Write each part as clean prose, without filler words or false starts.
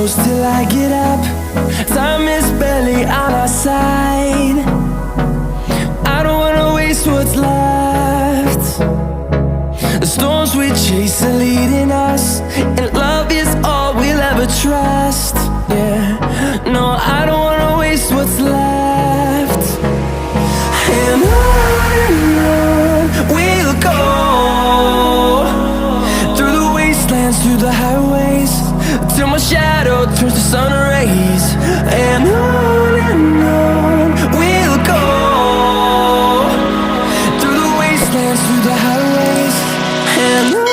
close till I get up. Time is barely on our side. I don't wanna waste what's left. The storms we chase are leading us, and love is all we'll ever trust. Yeah, no, I don't wanna waste what's left. And on we'll go, through the wastelands, through the highways, till my shadow turns to sun rays. And on we'll go, through the wastelands, through the highways, and on.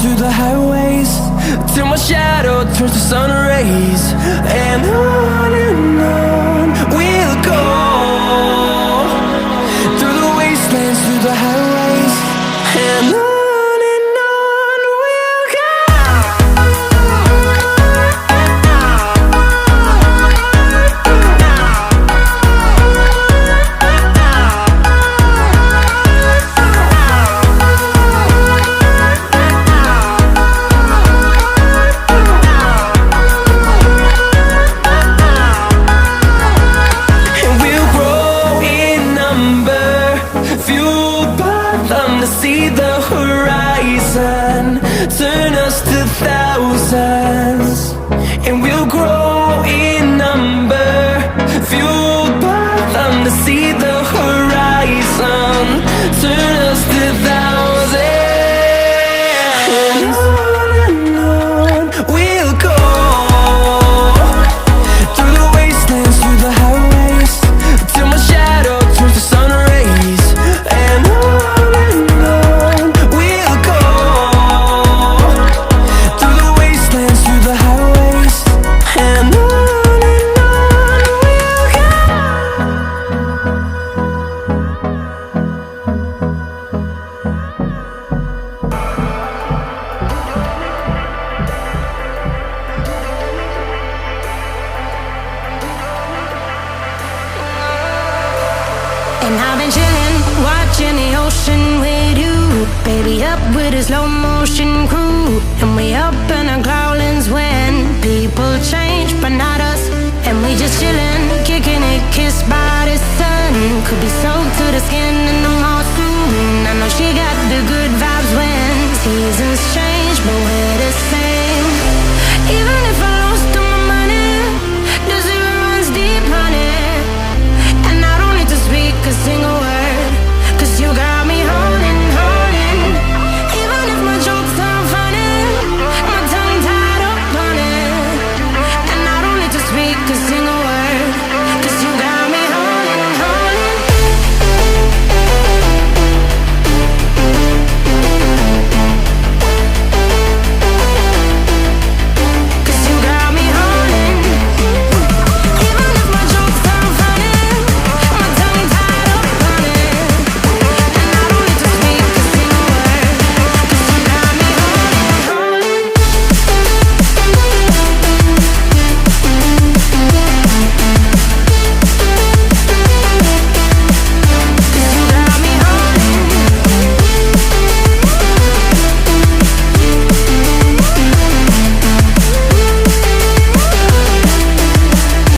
Through the highways, till my shadow turns to sun rays. And on we'll go, through the wastelands, through the highways, and on we'll go. See the horizon, turn us to thousands, and we'll grow in number, fueled by them to see the horizon, turn us to thousands. And on we'll go, through the wastelands, through the highways, till my shadow turns to sun rays. And And I've been chillin', watching the ocean with you. Baby, up with a slow motion crew. And we up in our growlings when people change, but not us. And we just chillin', kicking it, kissed by the sun. Could be soaked to the skin in the mall soon. I know she got the good vibes when seasons change, but we're the same.